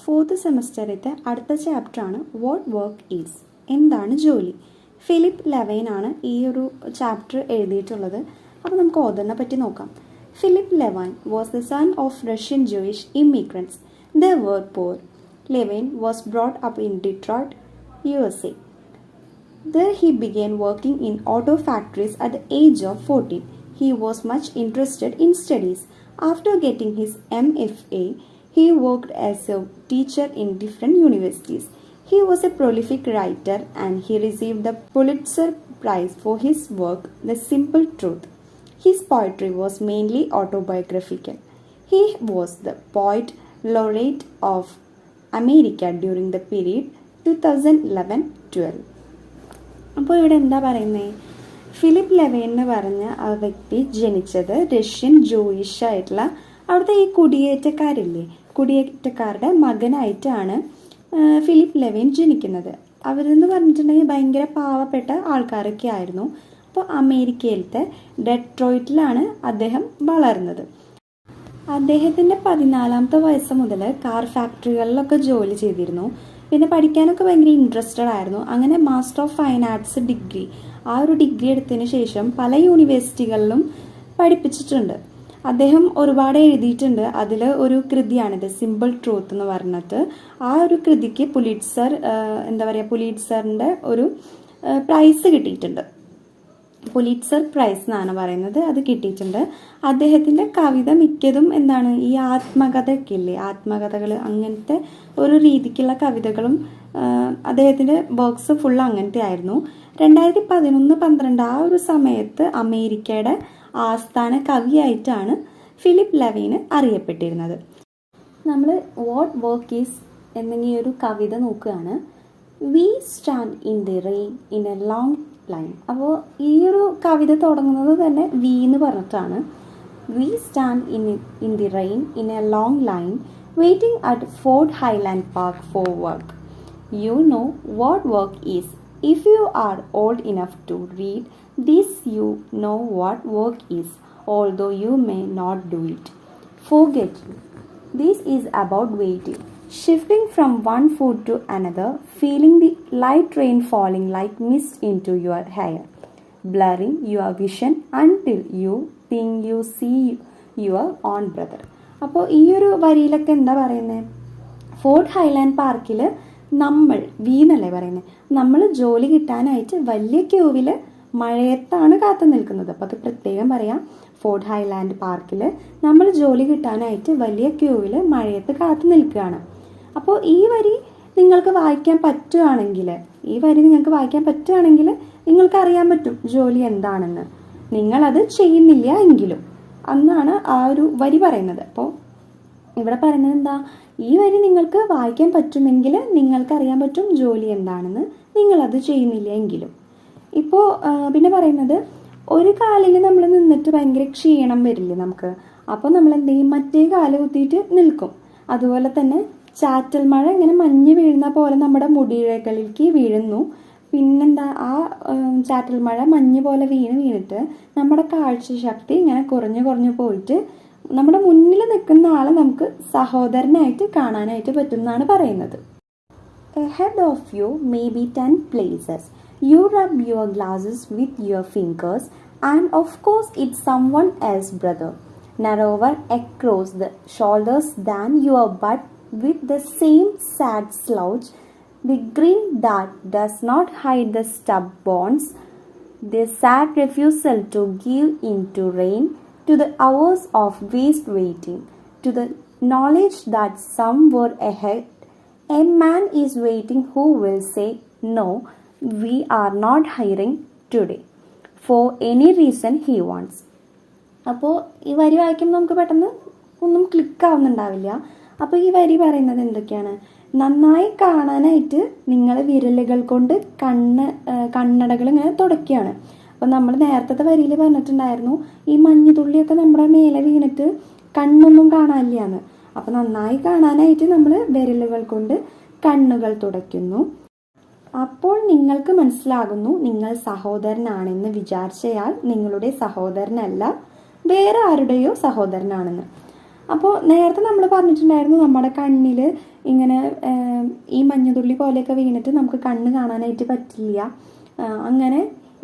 Fourth സെമസ്റ്ററിലത്തെ അടുത്ത ചാപ്റ്ററാണ് what work is, എന്താണ് ജോലി. ഫിലിപ്പ് ലെവൈൻ ആണ് ഈ ഒരു ചാപ്റ്റർ എഴുതിയിട്ടുള്ളത്. അപ്പോൾ നമുക്ക് ഓതറിനെ പറ്റി നോക്കാം. Philip Levine was the son of Russian Jewish immigrants. They were poor. Levine was brought up in Detroit, USA. There he began working in auto factories at the age of 14. He was much interested in studies. After getting his MFA, he worked as a teacher in different universities. He was a prolific writer and he received the Pulitzer Prize for his work, The Simple Truth. His poetry was mainly autobiographical. He was the poet laureate of America during the period 2011-12. അപ്പോൾ ഇവിടെ എന്താ പറയുന്നത്? Philip ലെവൈൻ എന്ന് പറഞ്ഞ ആ വ്യക്തി ജനിച്ചത് Russian Jewish ആയിട്ടുള്ള അവിടുത്തെ ഈ കുടിയേറ്റക്കാരില്ലേ, കുടിയേറ്റക്കാരുടെ മകനായിട്ടാണ് ഫിലിപ്പ് ലെവൈൻ ജനിക്കുന്നത്. അവരെന്ന് പറഞ്ഞിട്ടുണ്ടെങ്കിൽ ഭയങ്കര പാവപ്പെട്ട ആൾക്കാരൊക്കെ ആയിരുന്നു. അപ്പോൾ അമേരിക്കയിലത്തെ ഡെട്രോയിറ്റിലാണ് അദ്ദേഹം വളർന്നത്. അദ്ദേഹത്തിൻ്റെ 14-ാമത്തെ വയസ്സ് മുതൽ കാർ ഫാക്ടറികളിലൊക്കെ ജോലി ചെയ്തിരുന്നു. പിന്നെ പഠിക്കാനൊക്കെ ഭയങ്കര ഇൻട്രസ്റ്റഡ് ആയിരുന്നു. അങ്ങനെ master of fine arts degree, ആ ഒരു ഡിഗ്രി എടുത്തതിന് ശേഷം പല യൂണിവേഴ്സിറ്റികളിലും പഠിപ്പിച്ചിട്ടുണ്ട്. അദ്ദേഹം ഒരുപാട് എഴുതിയിട്ടുണ്ട്. അതിൽ ഒരു കൃതിയാണിത്, സിമ്പിൾ ട്രൂത്ത് എന്ന് പറഞ്ഞിട്ട്. ആ ഒരു കൃതിക്ക് പുലിറ്റ്സറിൻ്റെ ഒരു പ്രൈസ് കിട്ടിയിട്ടുണ്ട്. പുലിറ്റ്സർ പ്രൈസ് എന്നാണ് പറയുന്നത്, അത് കിട്ടിയിട്ടുണ്ട്. അദ്ദേഹത്തിൻ്റെ കവിത മിക്കതും എന്താണ്, ഈ ആത്മകഥയൊക്കെ ഇല്ലേ, ആത്മകഥകൾ, അങ്ങനത്തെ ഒരു രീതിക്കുള്ള കവിതകളും അദ്ദേഹത്തിൻ്റെ വർക്ക്സ് ഫുൾ അങ്ങനത്തെ ആയിരുന്നു. 2011-12 ആ ഒരു സമയത്ത് അമേരിക്കയുടെ ആസ്ഥാന കവിയായിട്ടാണ് ഫിലിപ്പ് ലെവൈന് അറിയപ്പെട്ടിരുന്നത്. നമ്മൾ വാട്ട് വർക്ക് ഈസ് എന്ന ഒരു കവിത നോക്കുകയാണ്. We stand in the rain in a long line. അപ്പോൾ ഈ ഒരു കവിത തുടങ്ങുന്നത് തന്നെ വി എന്ന് പറഞ്ഞിട്ടാണ്. We stand in the rain in a long line waiting at Ford Highland Park for work. You know what work is. If you are old enough to read this you know what work is, although you may not do it. Forget. This is about waiting, shifting from one food to another, feeling the light rain falling like mist into your hair, blurring your vision until you think you see your own brother. അപ്പോൾ ഈ ഒരു വരിയിലൊക്കെ എന്താ പറയുന്നത്? Fort Highland പാർക്കിൽ നമ്മൾ എന്നല്ലേ പറയുന്നത്, നമ്മൾ ജോലി കിട്ടാനായിട്ട് വലിയ ക്യൂവിൽ മഴയത്താണ് കാത്തു നിൽക്കുന്നത്. അപ്പോൾ അത് പ്രത്യേകം പറയാം. ഫോർട്ട് ഹൈലാൻഡ് പാർക്കിൽ നമ്മൾ ജോലി കിട്ടാനായിട്ട് വലിയ ക്യൂവിൽ മഴയത്ത് കാത്തു നിൽക്കുകയാണ്. അപ്പോൾ ഈ വരി നിങ്ങൾക്ക് വായിക്കാൻ പറ്റുകയാണെങ്കിൽ നിങ്ങൾക്ക് അറിയാൻ പറ്റും ജോലി എന്താണെന്ന്. നിങ്ങളത് ചെയ്യുന്നില്ല എങ്കിലും അന്നാണ് ആ ഒരു വരി പറയുന്നത്. അപ്പോൾ ഇവിടെ പറയുന്നത് എന്താ, ഈ വരി നിങ്ങൾക്ക് വായിക്കാൻ പറ്റുമെങ്കിൽ നിങ്ങൾക്കറിയാൻ പറ്റും ജോലി എന്താണെന്ന്, നിങ്ങളത് ചെയ്യുന്നില്ല എങ്കിലും. ഇപ്പോൾ പിന്നെ പറയുന്നത്, ഒരു കാലിൽ നമ്മൾ നിന്നിട്ട് ഭയങ്കര ക്ഷീണം വരില്ലേ നമുക്ക്, അപ്പോൾ നമ്മൾ എന്ത് ചെയ്യും, മറ്റേ കാല് കുത്തിയിട്ട് നിൽക്കും. അതുപോലെ തന്നെ ചാറ്റൽ മഴ ഇങ്ങനെ മഞ്ഞ് വീഴുന്ന പോലെ നമ്മുടെ മുടിയിഴകളിലേക്ക് വീഴുന്നു. പിന്നെന്താ, ആ ചാറ്റൽ മഴ മഞ്ഞ് പോലെ വീണിട്ട് നമ്മുടെ കാഴ്ചശക്തി ഇങ്ങനെ കുറഞ്ഞു പോയിട്ട് നമ്മുടെ മുന്നിൽ നിൽക്കുന്ന ആളെ നമുക്ക് സഹോദരനായിട്ട് കാണാനായിട്ട് പറ്റുമെന്നാണ് പറയുന്നത്. Ahead of you may be 10 places. You rub your glasses with your fingers, and of course it's someone else's brother. Narrower across the shoulders than your butt, with the same sad slouch, the grin that does not hide the stub bones, the sad refusal to give in to rain, to the hours of waste waiting, to the knowledge that somewhere ahead a man is waiting who will say, no, we are not hiring today, for any reason he wants. അപ്പോൾ ഈ വരി വായിക്കുമ്പോൾ നമുക്ക് പെട്ടെന്ന് ഒന്നും ക്ലിക്കാവുന്നുണ്ടാവില്ല. അപ്പോൾ ഈ വരി പറയുന്നത് എന്തൊക്കെയാണ്? നന്നായി കാണാനായിട്ട് നിങ്ങൾ വിരലുകൾ കൊണ്ട് കണ്ണടകൾ ഇങ്ങനെ തുടയ്ക്കുകയാണ്. അപ്പോൾ നമ്മൾ നേരത്തെ വരിയിൽ പറഞ്ഞിട്ടുണ്ടായിരുന്നു, ഈ മഞ്ഞുതുള്ളിയൊക്കെ നമ്മുടെ മേലെ വീണിട്ട് കണ്ണൊന്നും കാണാനില്ല എന്ന്. അപ്പോൾ നന്നായി കാണാനായിട്ട് നമ്മൾ വിരലുകൾ കൊണ്ട് കണ്ണുകൾ തുടയ്ക്കുന്നു. അപ്പോൾ നിങ്ങൾക്ക് മനസ്സിലാകുന്നു നിങ്ങൾ സഹോദരനാണെന്ന് വിചാരിച്ചയാൾ നിങ്ങളുടെ സഹോദരനല്ല, വേറെ ആരുടെയോ സഹോദരനാണെന്ന്. അപ്പോൾ നേരത്തെ നമ്മൾ പറഞ്ഞിട്ടുണ്ടായിരുന്നു നമ്മുടെ കണ്ണിൽ ഇങ്ങനെ ഈ മഞ്ഞുതുള്ളി പോലെയൊക്കെ വീണിട്ട് നമുക്ക് കണ്ണ് കാണാനായിട്ട് പറ്റില്ല. അങ്ങനെ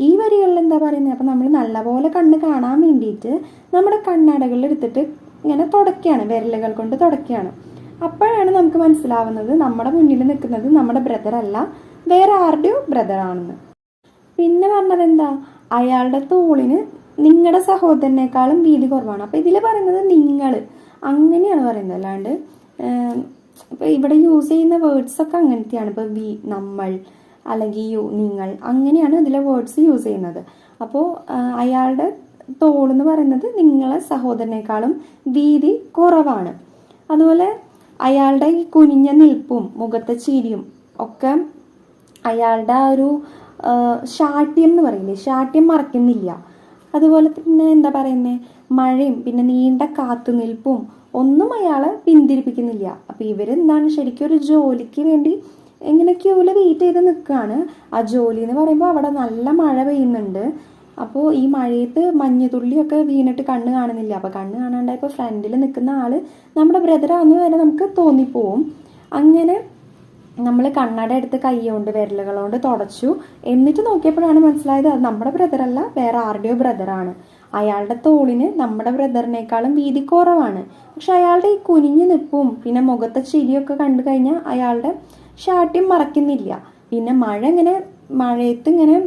ഈ വരികളിൽ എന്താ പറയുന്നത്, അപ്പോൾ നമ്മൾ നല്ലപോലെ കണ്ണ് കാണാൻ വേണ്ടിയിട്ട് നമ്മുടെ കണ്ണടകളിൽ എടുത്തിട്ട് ഇങ്ങനെ തുടയ്ക്കുകയാണ്, വിരലുകൾ കൊണ്ട് തുടയ്ക്കുകയാണ്. അപ്പോഴാണ് നമുക്ക് മനസ്സിലാവുന്നത് നമ്മുടെ മുന്നിൽ നിൽക്കുന്നത് നമ്മുടെ ബ്രദർ അല്ല, വേറെ ആരുടെയോ ബ്രദറാണെന്ന്. പിന്നെ പറഞ്ഞത് എന്താ, അയാളുടെ തോളിന് നിങ്ങളുടെ സഹോദരനേക്കാളും വീതി കുറവാണ്. അപ്പോൾ ഇതിൽ പറയുന്നത് നിങ്ങൾ അങ്ങനെയാണ് പറയുന്നത്, അല്ലാണ്ട് ഇപ്പോൾ ഇവിടെ യൂസ് ചെയ്യുന്ന വേർഡ്സൊക്കെ അങ്ങനത്തെയാണ്. ഇപ്പോൾ വി നമ്മൾ, അല്ലെങ്കിൽ യു നിങ്ങൾ, അങ്ങനെയാണ് ഇതിലെ വേർഡ്സ് യൂസ് ചെയ്യുന്നത്. അപ്പോൾ അയാളുടെ തോളെന്ന് പറയുന്നത് നിങ്ങളെ സഹോദരനേക്കാളും വീതി കുറവാണ്. അതുപോലെ അയാളുടെ ഈ കുനിഞ്ഞ നിൽപ്പും മുഖത്തെ ചിരിയും ഒക്കെ അയാളുടെ ആ ഒരു ശാഠ്യം എന്ന് പറയില്ലേ, ശാഠ്യം മറക്കുന്നില്ല. അതുപോലെ പിന്നെ എന്താ പറയുന്നത്, മഴയും പിന്നെ നീണ്ട കാത്തുനിൽപ്പും ഒന്നും അയാളെ പിന്തിരിപ്പിക്കുന്നില്ല. അപ്പോൾ ഇവരെന്താണ് ശരിക്കും ഒരു ജോലിക്ക് വേണ്ടി ഇങ്ങനെ ക്യൂവിൽ വെയിറ്റ് ചെയ്ത് നിൽക്കുകയാണ്. ആ ജോലി എന്ന് പറയുമ്പോൾ അവിടെ നല്ല മഴ പെയ്യുന്നുണ്ട്. അപ്പോൾ ഈ മഴയത്ത് മഞ്ഞുതുള്ളിയൊക്കെ വീണിട്ട് കണ്ണ് കാണുന്നില്ല. അപ്പോൾ കണ്ണ് കാണാണ്ടായപ്പോൾ ഫ്രണ്ടിൽ നിൽക്കുന്ന ആൾ നമ്മുടെ ബ്രദറാണെന്ന് വരെ നമുക്ക് തോന്നിപ്പോവും. അങ്ങനെ നമ്മൾ കണ്ണട എടുത്ത് കൈ കൊണ്ട് വിരലുകളോണ്ട് തുടച്ചു. എന്നിട്ട് നോക്കിയപ്പോഴാണ് മനസ്സിലായത് അത് നമ്മുടെ ബ്രദറല്ല, വേറെ ആരുടെയോ ബ്രദറാണ്. അയാളുടെ തോളിന് നമ്മുടെ ബ്രദറിനേക്കാളും വീതി കുറവാണ്. പക്ഷെ അയാളുടെ ഈ കുനിഞ്ഞു നിൽപ്പും പിന്നെ മുഖത്തെ ചിരിയൊക്കെ കണ്ടു കഴിഞ്ഞാൽ അയാളുടെ ശാഠ്യം മറക്കുന്നില്ല. പിന്നെ മഴയത്ത് ഇങ്ങനെ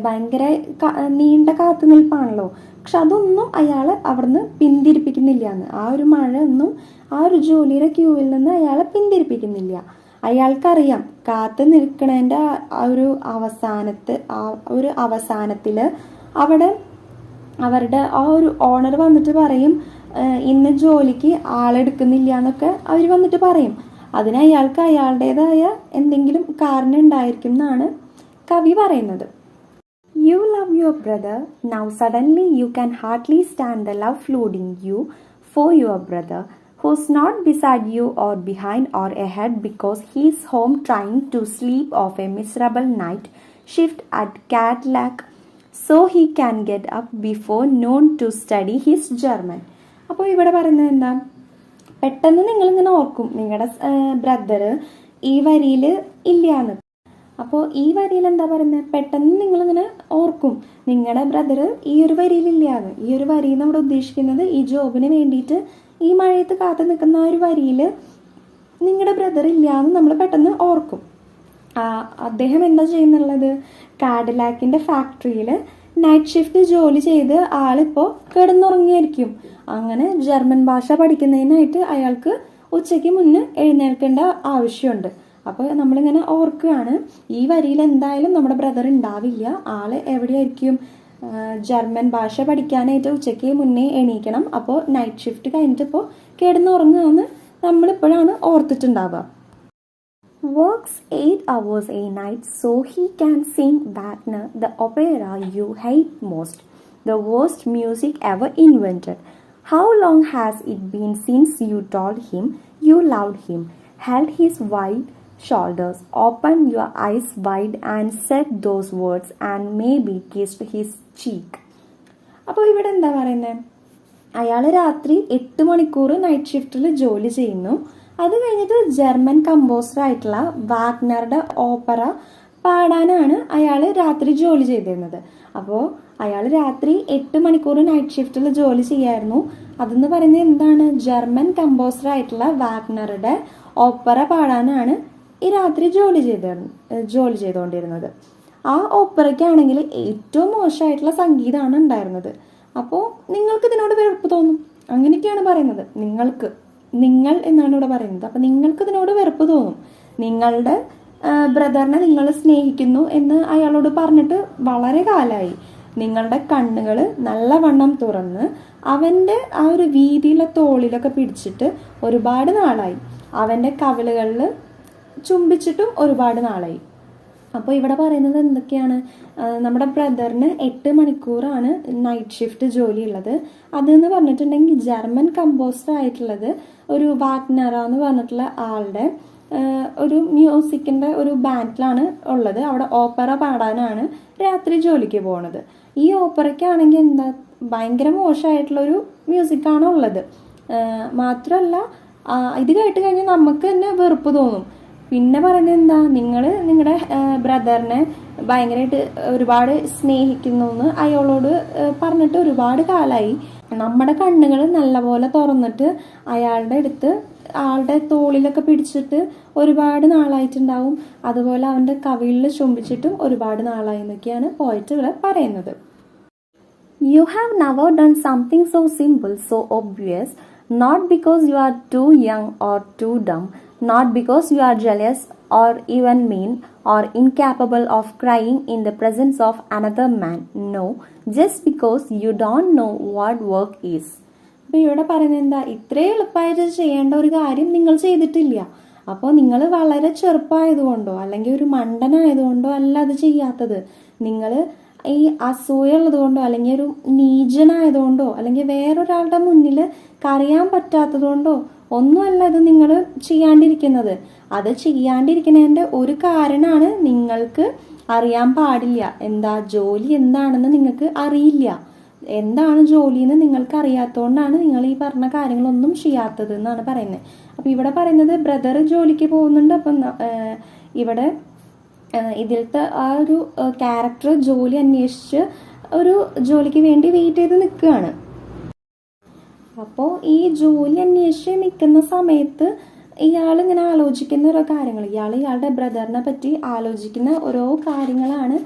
ഭയങ്കര നീണ്ട കാത്തു നിൽപ്പാണല്ലോ, പക്ഷെ അതൊന്നും അയാളെ അവിടുന്ന് പിന്തിരിപ്പിക്കുന്നില്ല എന്ന്. ആ ഒരു മഴ ഒന്നും ആ ഒരു ജോലിയുടെ ക്യൂവിൽ നിന്ന് അയാളെ പിന്തിരിപ്പിക്കുന്നില്ല. അയാൾക്കറിയാം കാത്തു നിൽക്കണതിൻ്റെ ആ ഒരു അവസാനത്തിൽ അവിടെ അവരുടെ ആ ഒരു ഓണർ വന്നിട്ട് പറയും ഇന്ന് ജോലിക്ക് ആളെടുക്കുന്നില്ല എന്നൊക്കെ അവർ വന്നിട്ട് പറയും. അതിന് അയാൾക്ക് അയാളുടേതായ എന്തെങ്കിലും കാരണം ഉണ്ടായിരിക്കും എന്നാണ് കവി പറയുന്നത്. You love your brother, now suddenly you can hardly stand the love flooding you for your brother, who's not beside you or behind or ahead because he's home trying to sleep off a miserable night shift at Calicut so he can get up before noon to study his German. അപ്പോൾ ഇവിടെ പറയുന്നത് എന്താ, പെട്ടെന്ന് നിങ്ങളിങ്ങനെ ഓർക്കും നിങ്ങളുടെ brother ഈ വരിയിൽ ഇല്ലയെന്ന്. അപ്പോൾ ഈ വരിയിൽ എന്താ പറയുന്നത്, പെട്ടെന്ന് നിങ്ങളിങ്ങനെ ഓർക്കും നിങ്ങളുടെ ബ്രദർ ഈ ഒരു വരിയിലില്ലാന്ന്. ഈ ഒരു വരിയിൽ നമ്മൾ ഉദ്ദേശിക്കുന്നത് ഈ ജോബിന് വേണ്ടിയിട്ട് ഈ മഴയത്ത് കാത്തു നിൽക്കുന്ന ആ ഒരു വരിയിൽ നിങ്ങളുടെ ബ്രദർ ഇല്ലാന്ന് നമ്മൾ പെട്ടെന്ന് ഓർക്കും. അദ്ദേഹം എന്താ ചെയ്യുന്നുള്ളത്, കാഡിലാക്കിൻ്റെ ഫാക്ടറിയിൽ നൈറ്റ് ഷിഫ്റ്റ് ജോലി ചെയ്ത് ആളിപ്പോൾ കിടന്നുറങ്ങിയായിരിക്കും. അങ്ങനെ ജർമ്മൻ ഭാഷ പഠിക്കുന്നതിനായിട്ട് അയാൾക്ക് ഉച്ചയ്ക്ക് മുന്നേ എഴുന്നേൽക്കേണ്ട ആവശ്യമുണ്ട്. അപ്പോൾ നമ്മളിങ്ങനെ ഓർക്കുകയാണ് ഈ വരിയിൽ എന്തായാലും നമ്മുടെ ബ്രദർ ഉണ്ടാവില്ല, ആള് എവിടെയായിരിക്കും, ജർമ്മൻ ഭാഷ പഠിക്കാനായിട്ട് ഉച്ചയ്ക്ക് മുന്നേ എണീക്കണം. അപ്പോൾ നൈറ്റ് ഷിഫ്റ്റ് കഴിഞ്ഞിട്ട് ഇപ്പോൾ കിടന്നുറങ്ങുകയെന്ന് നമ്മളിപ്പോഴാണ് ഓർത്തിട്ടുണ്ടാവുക. Works 8 hours a night so he can sing Wagner, the opera you hate most, the worst music ever invented. How long has it been since you told him you loved him, held his wide shoulders, opened your eyes wide and said those words and maybe kissed his cheek? അപ്പോൾ ഇവിടെ എന്താ പറയുന്നത്, അയാൾ രാത്രി 8 മണിക്കൂർ night ഷിഫ്റ്റിൽ ജോലി ചെയ്യുന്നു. അത് കഴിഞ്ഞിട്ട് ജർമ്മൻ കമ്പോസറായിട്ടുള്ള വാഗ്നറുടെ ഓപ്പറ പാടാനാണ് അയാൾ രാത്രി ജോലി ചെയ്തിരുന്നത്. അപ്പോൾ അയാൾ രാത്രി 8 മണിക്കൂർ നൈറ്റ് ഷിഫ്റ്റിൽ ജോലി ചെയ്യായിരുന്നു. അതെന്ന് പറയുന്നത് എന്താണ്, ജർമ്മൻ കമ്പോസറായിട്ടുള്ള വാഗ്നറുടെ ഓപ്പറ പാടാനാണ് ഈ രാത്രി ജോലി ചെയ്തുകൊണ്ടിരുന്നത്. ആ ഓപ്പറയ്ക്കാണെങ്കിൽ ഏറ്റവും മോശമായിട്ടുള്ള സംഗീതമാണ് ഉണ്ടായിരുന്നത്. അപ്പോൾ നിങ്ങൾക്ക് ഇതിനോട് വെറുപ്പ് തോന്നും, അങ്ങനെയൊക്കെയാണ് പറയുന്നത്. നിങ്ങൾ എന്നാണ് ഇവിടെ പറയുന്നത്. അപ്പം നിങ്ങൾക്ക് ഇതിനോട് വെറുപ്പ് തോന്നും. നിങ്ങളുടെ ബ്രദറിനെ നിങ്ങൾ സ്നേഹിക്കുന്നു എന്ന് അയാളോട് പറഞ്ഞിട്ട് വളരെ കാലമായി. നിങ്ങളുടെ കണ്ണുകൾ നല്ലവണ്ണം തുറന്ന് അവൻ്റെ ആ ഒരു വീതിയിലെ തോളിലൊക്കെ പിടിച്ചിട്ട് ഒരുപാട് നാളായി. അവൻ്റെ കവിളുകളിൽ ചുംബിച്ചിട്ടും ഒരുപാട് നാളായി. അപ്പോൾ ഇവിടെ പറയുന്നത് എന്തൊക്കെയാണ്, നമ്മുടെ ബ്രദറിന് 8 മണിക്കൂറാണ് നൈറ്റ് ഷിഫ്റ്റ് ജോലിയുള്ളത്. അതെന്ന് പറഞ്ഞിട്ടുണ്ടെങ്കിൽ ജർമ്മൻ കമ്പോസർ ആയിട്ടുള്ളത് ഒരു വാഗ്നറ എന്ന് പറഞ്ഞിട്ടുള്ള ആളുടെ ഒരു മ്യൂസിക്കിൻ്റെ ഒരു ബാൻഡിലാണ് ഉള്ളത്. അവിടെ ഓപ്പറ പാടാനാണ് രാത്രി ജോലിക്ക് പോണത്. ഈ ഓപ്പറയ്ക്കാണെങ്കിൽ എന്താ ഭയങ്കര മോശമായിട്ടുള്ളൊരു മ്യൂസിക്കാണ് ഉള്ളത്. മാത്രമല്ല ഇത് കേട്ട് കഴിഞ്ഞാൽ നമുക്ക് തന്നെ വെറുപ്പ് തോന്നും. പിന്നെ പറയുന്നത് എന്താ, നിങ്ങൾ നിങ്ങളുടെ ബ്രദറിനെ ഭയങ്കരമായിട്ട് ഒരുപാട് സ്നേഹിക്കുന്നു എന്ന് അയാളോട് പറഞ്ഞിട്ട് ഒരുപാട് കാലമായി. നമ്മുടെ കണ്ണുകൾ നല്ലപോലെ തുറന്നിട്ട് അയാളുടെ അടുത്ത് ആളുടെ തോളിലൊക്കെ പിടിച്ചിട്ട് ഒരുപാട് നാളായിട്ടുണ്ടാവും. അതുപോലെ അവൻ്റെ കവിളിൽ ചുംബിച്ചിട്ടും ഒരുപാട് നാളായി എന്നൊക്കെയാണ് പോയിറ്റുകൾ പറയുന്നത്. You have never done something so simple, so obvious, not because you are too young or too dumb, not because you are jealous or even mean or incapable of crying in the presence of another man. No, just because you don't know what work is. അപ്പോൾ ഇവിടെ പറയുന്നത് എന്താ, ഇത്രയും എളുപ്പമായിട്ട് ചെയ്യേണ്ട ഒരു കാര്യം നിങ്ങൾ ചെയ്തിട്ടില്ല. അപ്പോൾ നിങ്ങൾ വളരെ ചെറുപ്പമായതുകൊണ്ടോ അല്ലെങ്കിൽ ഒരു മണ്ടനായതുകൊണ്ടോ അല്ല അത് ചെയ്യാത്തത്. നിങ്ങൾ ഈ അസൂയ ഉള്ളത് കൊണ്ടോ അല്ലെങ്കിൽ ഒരു നീചനായതുകൊണ്ടോ അല്ലെങ്കിൽ വേറൊരാളുടെ മുന്നിൽ കരയാൻ പറ്റാത്തത് കൊണ്ടോ ഒന്നുമല്ല ഇത് നിങ്ങൾ ചെയ്യാണ്ടിരിക്കുന്നത്. അത് ചെയ്യാണ്ടിരിക്കുന്നതിൻ്റെ ഒരു കാരണമാണ് നിങ്ങൾക്ക് അറിയാൻ പാടില്ല. എന്താ ജോലി എന്താണെന്ന് നിങ്ങൾക്ക് അറിയില്ല. എന്താണ് ജോലി എന്ന് നിങ്ങൾക്ക് അറിയാത്തതുകൊണ്ടാണ് നിങ്ങൾ ഈ പറഞ്ഞ കാര്യങ്ങളൊന്നും ചെയ്യാത്തത് എന്നാണ് പറയുന്നത്. അപ്പോൾ ഇവിടെ പറയുന്നത് ബ്രദർ ജോലിക്ക് പോകുന്നുണ്ട്. അപ്പം ഇവിടെ ഇതിലത്തെ ആ ഒരു ക്യാരക്ടർ ജോലി അന്വേഷിച്ച് ഒരു ജോലിക്ക് വേണ്ടി വെയിറ്റ് ചെയ്ത് നിൽക്കുകയാണ്. അപ്പോൾ ഈ ജോലി അന്വേഷിച്ച് നിൽക്കുന്ന സമയത്ത് ഇയാൾ ഇങ്ങനെ ആലോചിക്കുന്ന ഓരോ കാര്യങ്ങൾ, ഇയാളുടെ ബ്രദറിനെ പറ്റി ആലോചിക്കുന്ന ഓരോ കാര്യങ്ങളാണ്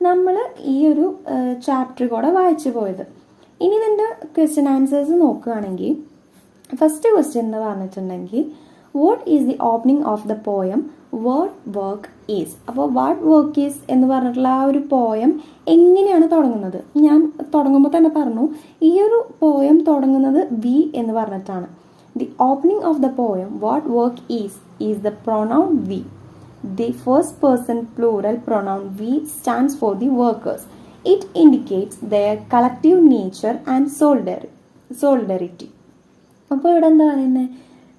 നമ്മൾ ഈ ഒരു ചാപ്റ്റർ കൂടെ വായിച്ചു പോയത്. ഇനി ഇതിൻ്റെ ക്വസ്റ്റ്യൻ ആൻസേഴ്സ് നോക്കുകയാണെങ്കിൽ ഫസ്റ്റ് ക്വസ്റ്റ്യൻ എന്ന് പറഞ്ഞിട്ടുണ്ടെങ്കിൽ what is the opening of the poem what work is. അപ്പോൾ വാട്ട് വർക്ക് ഈസ് എന്ന് പറഞ്ഞിട്ടുള്ള ആ ഒരു പോയം എങ്ങനെയാണ് തുടങ്ങുന്നത്? ഞാൻ തുടങ്ങുമ്പോൾ തന്നെ പറഞ്ഞു, ഈ ഒരു പോയം തുടങ്ങുന്നത് വി എന്ന് പറഞ്ഞിട്ടാണ്. The opening of the poem what work is the pronoun we. The first person plural pronoun we stands for the workers. It indicates their collective nature and solidarity. അപ്പോൾ ഇവിടെ എന്താ പറയുന്നത്,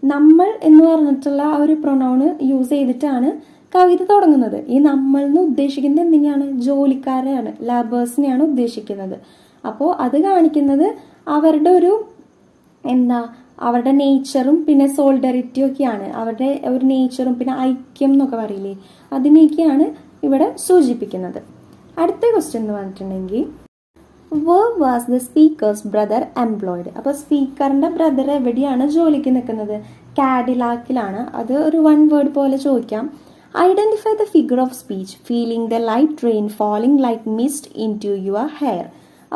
നമ്മൾ എന്ന് പറഞ്ഞിട്ടുള്ള ആ ഒരു പ്രൊനൗണ് യൂസ് ചെയ്തിട്ടാണ് കവിത തുടങ്ങുന്നത്. ഈ നമ്മൾ എന്ന് ഉദ്ദേശിക്കുന്നത് എന്തിനാണ്? ജോലിക്കാരെയാണ്, ലേബേഴ്സിനെയാണ് ഉദ്ദേശിക്കുന്നത്. അപ്പോൾ അത് കാണിക്കുന്നത് അവരുടെ ഒരു അവരുടെ നേച്ചറും പിന്നെ സോൾഡറിറ്റിയും ഒക്കെയാണ്. അവരുടെ ഒരു നേച്ചറും പിന്നെ ഐക്യം എന്നൊക്കെ പറയില്ലേ, അതിനെയൊക്കെയാണ് ഇവിടെ സൂചിപ്പിക്കുന്നത്. അടുത്ത ക്വസ്റ്റ്യൻ എന്ന് പറഞ്ഞിട്ടുണ്ടെങ്കിൽ where was the speaker's brother employed. അപ്പോൾ സ്പീക്കറിൻ്റെ ബ്രദർ എവിടെയാണ് ജോലിക്ക് നിൽക്കുന്നത്? കാഡിലാക്കിലാണ്. അത് ഒരു വൺ വേർഡ് പോലെ ചോദിക്കാം. Identify the figure of speech feeling the light rain falling like mist into your hair.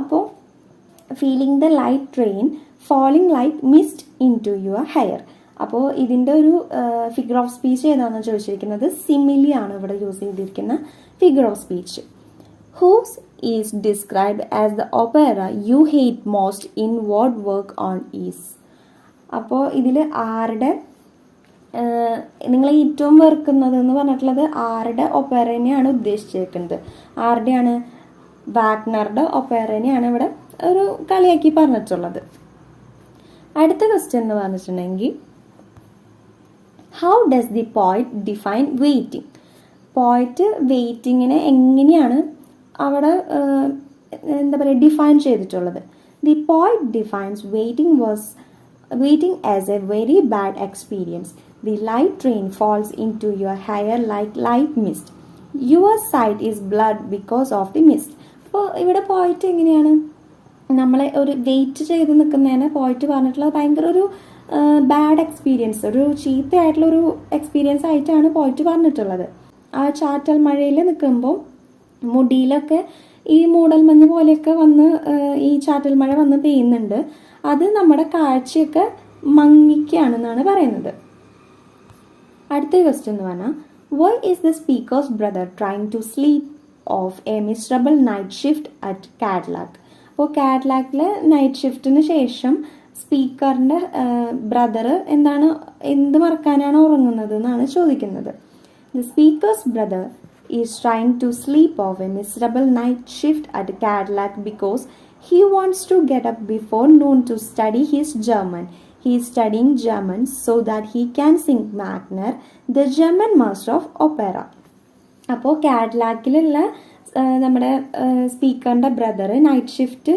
അപ്പോൾ feeling the light rain falling like mist into your hair. അപ്പോൾ ഇതിൻ്റെ ഒരു ഫിഗർ ഓഫ് സ്പീച്ച് ഏതാണെന്ന് ചോദിച്ചിരിക്കുന്നത് സിമിലിയാണ് ഇവിടെ use ചെയ്തിരിക്കുന്ന figure of speech. Whose is described as the opera you hate most in what work on is. അപ്പോൾ ഇതിൽ ആരുടെ നിങ്ങൾ ഏറ്റവും വെറുക്കുന്നത് എന്ന് പറഞ്ഞിട്ടുള്ളത് ആരുടെ ഒപ്പേറനെയാണ് ഉദ്ദേശിച്ചിരിക്കുന്നത്? ആരുടെയാണ്? വാഗ്നറുടെ ഒപ്പേറനെയാണ് ഇവിടെ ഒരു കളിയാക്കി പറഞ്ഞിട്ടുള്ളത്. അടുത്ത ക്വസ്റ്റ്യൻ എന്ന് പറഞ്ഞിട്ടുണ്ടെങ്കിൽ how does the poet define waiting. Poet വെയിറ്റിങ്ങിനെ എങ്ങനെയാണ് അവിടെ എന്താ പറയുക ഡിഫൈൻ ചെയ്തിട്ടുള്ളത്? The poet defines waiting as a very bad experience. The light rain falls into your hair like light mist. Your sight is blurred because of the mist. അപ്പോൾ ഇവിടെ പോയിറ്റ് എങ്ങനെയാണ് നമ്മളെ ഒരു വെയിറ്റ് ചെയ്ത് നിൽക്കുന്നതിനെ പോയിറ്റ് പറഞ്ഞിട്ടുള്ളത് ഭയങ്കര ഒരു ബാഡ് എക്സ്പീരിയൻസ്, ഒരു ചീത്തയായിട്ടുള്ളൊരു എക്സ്പീരിയൻസ് ആയിട്ടാണ് പോയിറ്റ് പറഞ്ഞിട്ടുള്ളത്. ആ ചാറ്റൽ മഴയിൽ നിൽക്കുമ്പോൾ മുടിയിലൊക്കെ ഈ മൂടൽമഞ്ഞ് പോലെയൊക്കെ വന്ന് ഈ ചാറ്റൽ മഴ വന്ന് പെയ്യുന്നുണ്ട്. അത് നമ്മുടെ കാഴ്ചയൊക്കെ മങ്ങിക്കുകയാണെന്നാണ് പറയുന്നത്. അടുത്ത ക്വസ്റ്റ്യൻ എന്ന് പറഞ്ഞാൽ why is the speaker's brother trying to sleep off a miserable night shift at Cadillac. അപ്പോൾ കാഡിലാക്കിലെ നൈറ്റ് ഷിഫ്റ്റിന് ശേഷം സ്പീക്കറിൻ്റെ ബ്രദർ എന്ത് മറക്കാനാണ് ഉറങ്ങുന്നത് എന്നാണ് ചോദിക്കുന്നത്. The speaker's brother is trying to sleep off a miserable night shift at Cadillac because he wants to get up before noon to study his German. He is studying German so that he can sing Wagner, the German master of opera. അപ്പോൾ കാഡിലാക്കിലുള്ള നമ്മുടെ സ്പീക്കറിൻ്റെ brother night shift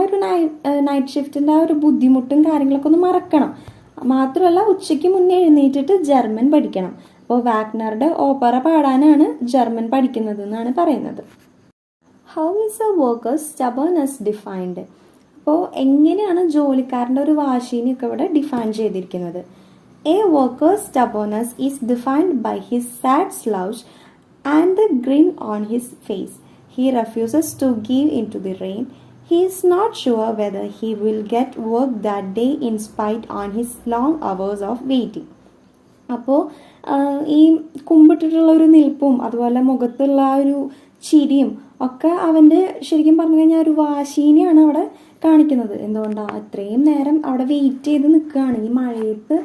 ഒരു night ഷിഫ്റ്റിൻ്റെ ആ ഒരു ബുദ്ധിമുട്ടും കാര്യങ്ങളൊക്കെ ഒന്ന് മറക്കണം. മാത്രമല്ല ഉച്ചയ്ക്ക് മുന്നേ എഴുന്നേറ്റിട്ട് ജർമ്മൻ പഠിക്കണം. അപ്പോൾ വാഗ്നറുടെ ഓപ്പറ പാടാനാണ് ജർമ്മൻ പഠിക്കുന്നത് എന്നാണ് പറയുന്നത്. How is a worker's stubbornness defined? അപ്പോൾ എങ്ങനെയാണ് ജോലിക്കാരൻ്റെ ഒരു വാശീനെയൊക്കെ ഇവിടെ ഡിഫൈൻ ചെയ്തിരിക്കുന്നത്? A worker's stubbornness is defined by his sad slouch and the grin on his face. He refuses to give in to the rain. He is not sure whether he will get work that day in spite on his long hours of waiting. അപ്പോൾ ഈ കുമ്പിട്ടിട്ടുള്ള ഒരു നിൽപ്പും അതുപോലെ മുഖത്തുള്ള ആ ഒരു ചിരിയും ഒക്കെ അവൻ്റെ ശരിക്കും പറഞ്ഞു കഴിഞ്ഞാൽ ഒരു വാശീനെയാണ് അവിടെ കാണിക്കുന്നത്. എന്തുകൊണ്ടാണ് അത്രയും നേരം അവിടെ വെയിറ്റ് ചെയ്ത് നിൽക്കുകയാണ്, ഈ മഴയത്ത്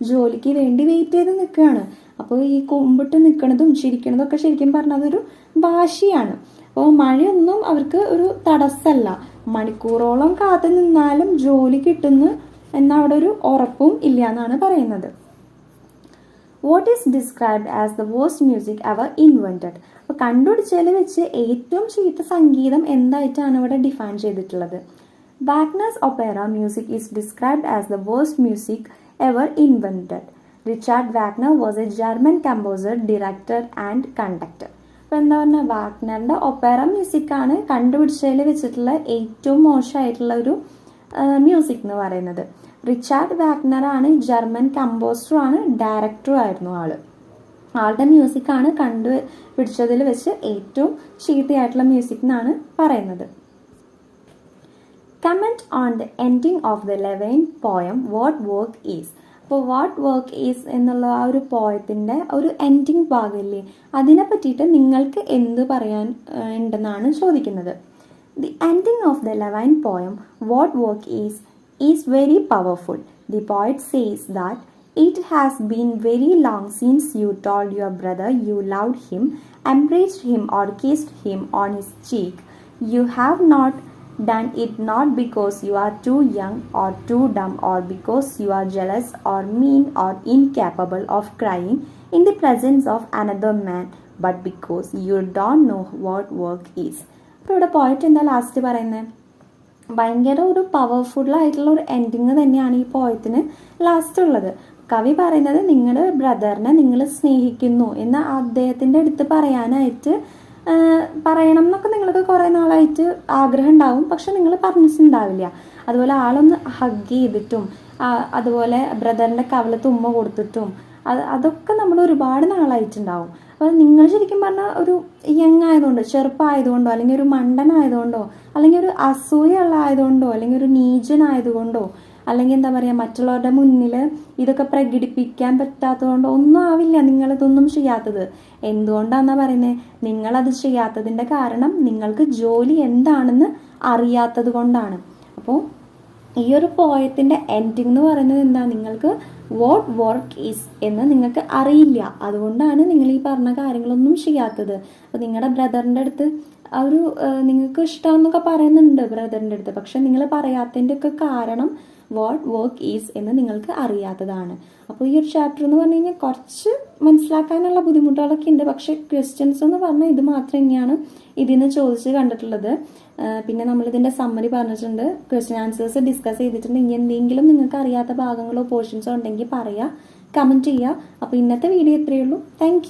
ജോലിക്ക് വേണ്ടി വെയിറ്റ് ചെയ്ത് നിൽക്കുകയാണ്. അപ്പോൾ ഈ കുമ്പിട്ട് നിൽക്കണതും ചിരിക്കണതും ഒക്കെ ശരിക്കും പറഞ്ഞാൽ അതൊരു വാശിയാണ്. അപ്പോൾ മഴയൊന്നും അവർക്ക് ഒരു തടസ്സമല്ല. മണിക്കൂറോളം കാത്തു നിന്നാലും ജോലി കിട്ടുന്നു എന്ന അവിടെ ഒരു ഉറപ്പും ഇല്ല എന്നാണ് പറയുന്നത്. What is described as the worst music ever invented? അപ്പോൾ കണ്ടുപിടിച്ചതിൽ വെച്ച് ഏറ്റവും ചീത്ത സംഗീതം എന്തായിട്ടാണ് ഇവിടെ ഡിഫൈൻ ചെയ്തിട്ടുള്ളത്? Wagner's opera music is described as the worst music ever invented. Richard Wagner was a German composer, director and conductor. അപ്പോൾ എന്താ പറഞ്ഞാൽ വാഗ്നറിൻ്റെ ഒപ്പേറ മ്യൂസിക്കാണ് കണ്ടുപിടിച്ചതിൽ വെച്ചിട്ടുള്ള ഏറ്റവും മോശമായിട്ടുള്ള ഒരു മ്യൂസിക് എന്ന് പറയുന്നത്. റിച്ചാർഡ് വാഗ്നറാണ് ജർമ്മൻ കമ്പോസറും ആണ്, ഡയറക്ടറും ആയിരുന്നു ആളുടെ മ്യൂസിക്കാണ് കണ്ടുപിടിച്ചതിൽ വെച്ച് ഏറ്റവും ചീത്തയായിട്ടുള്ള മ്യൂസിക് എന്നാണ് പറയുന്നത്. Comment on the ending of the 11th poem what work is. അപ്പോൾ വാട്ട് വർക്ക് ഈസ് എന്നുള്ള ആ ഒരു പോയത്തിൻ്റെ ഒരു എൻഡിങ് ഭാഗമില്ലേ, അതിനെ പറ്റിയിട്ട് നിങ്ങൾക്ക് എന്ത് പറയാൻ ഉണ്ടെന്നാണ് ചോദിക്കുന്നത്. The ending of the 11th poem what work is very powerful. The poet says that it has been very long since you told your brother you loved him, embraced him or kissed him on his cheek. You have not done it not because you are too young or too dumb or because you are jealous or mean or incapable of crying in the presence of another man, but because you don't know what work is. അപ്പോൾ ഇവിടെ പോയിട്ട് എന്താ last പറയുന്നത്? ഭയങ്കര ഒരു പവർഫുള്ളായിട്ടുള്ള ഒരു ending തന്നെയാണ് ഈ പോയത്തിന് ലാസ്റ്റ് ഉള്ളത്. കവി പറയുന്നത് നിങ്ങളുടെ ബ്രദറിനെ നിങ്ങൾ സ്നേഹിക്കുന്നു എന്ന് അദ്ദേഹത്തിൻ്റെ അടുത്ത് പറയണം എന്നൊക്കെ നിങ്ങൾക്ക് കുറേ നാളായിട്ട് ആഗ്രഹം ഉണ്ടാവും, പക്ഷെ നിങ്ങൾ പറഞ്ഞിട്ടുണ്ടാവില്ല. അതുപോലെ ആളൊന്ന് ഹഗ് ചെയ്തിട്ടും അതുപോലെ ബ്രദറിൻ്റെ കവളത്ത് ഉമ്മ കൊടുത്തിട്ടും അതൊക്കെ നമ്മൾ ഒരുപാട് നാളായിട്ടുണ്ടാവും. അപ്പോൾ നിങ്ങൾ ശരിക്കും പറഞ്ഞാൽ ഒരു യങ് ആയതുകൊണ്ടോ ചെറുപ്പമായതുകൊണ്ടോ അല്ലെങ്കിൽ ഒരു മണ്ടനായതുകൊണ്ടോ അല്ലെങ്കിൽ ഒരു അസൂയുള്ള ആയതുകൊണ്ടോ അല്ലെങ്കിൽ ഒരു നീചനായതുകൊണ്ടോ അല്ലെങ്കിൽ എന്താ പറയുക മറ്റുള്ളവരുടെ മുന്നിൽ ഇതൊക്കെ പ്രകടിപ്പിക്കാൻ പറ്റാത്തതുകൊണ്ടോ ഒന്നും ആവില്ല നിങ്ങളിതൊന്നും ചെയ്യാത്തത്. എന്തുകൊണ്ടാണെന്നാ പറയുന്നത്? നിങ്ങളത് ചെയ്യാത്തതിൻ്റെ കാരണം നിങ്ങൾക്ക് ജോലി എന്താണെന്ന് അറിയാത്തത് കൊണ്ടാണ്. അപ്പോൾ ഈ ഒരു പോയത്തിൻ്റെ എൻഡിങ് എന്ന് പറയുന്നത് എന്താ? നിങ്ങൾക്ക് വാട്ട് വർക്ക് ഈസ് എന്ന് നിങ്ങൾക്ക് അറിയില്ല, അതുകൊണ്ടാണ് നിങ്ങൾ ഈ പറഞ്ഞ കാര്യങ്ങളൊന്നും ചെയ്യാത്തത്. അപ്പോൾ നിങ്ങളുടെ ബ്രദറിൻ്റെ അടുത്ത് ഒരു നിങ്ങൾക്ക് ഇഷ്ടമെന്നൊക്കെ പറയുന്നുണ്ട് ബ്രദറിൻ്റെ അടുത്ത്, പക്ഷെ നിങ്ങൾ പറയാത്തതിൻ്റെ ഒക്കെ കാരണം വാട്ട് വർക്ക് ഈസ് എന്ന് നിങ്ങൾക്ക് അറിയാത്തതാണ്. അപ്പോൾ ഈ ഒരു ചാപ്റ്റർ എന്ന് പറഞ്ഞു കഴിഞ്ഞാൽ കുറച്ച് മനസ്സിലാക്കാനുള്ള ബുദ്ധിമുട്ടുകളൊക്കെ ഉണ്ട്, പക്ഷെ ക്വസ്റ്റ്യൻസ് എന്ന് പറഞ്ഞാൽ ഇത് മാത്രം തന്നെയാണ് ഇതിന് ചോദിച്ച് കണ്ടിട്ടുള്ളത്. പിന്നെ നമ്മളിതിൻ്റെ സമ്മറി പറഞ്ഞിട്ടുണ്ട്, ക്വസ്റ്റ്യൻ ആൻസേഴ്സ് ഡിസ്കസ് ചെയ്തിട്ടുണ്ട്. ഇനി എന്തെങ്കിലും നിങ്ങൾക്ക് അറിയാത്ത ഭാഗങ്ങളോ പോർഷൻസോ ഉണ്ടെങ്കിൽ പറയുക, കമൻറ്റ് ചെയ്യുക. അപ്പോൾ ഇന്നത്തെ വീഡിയോ ഇത്രയേ ഉള്ളൂ. താങ്ക്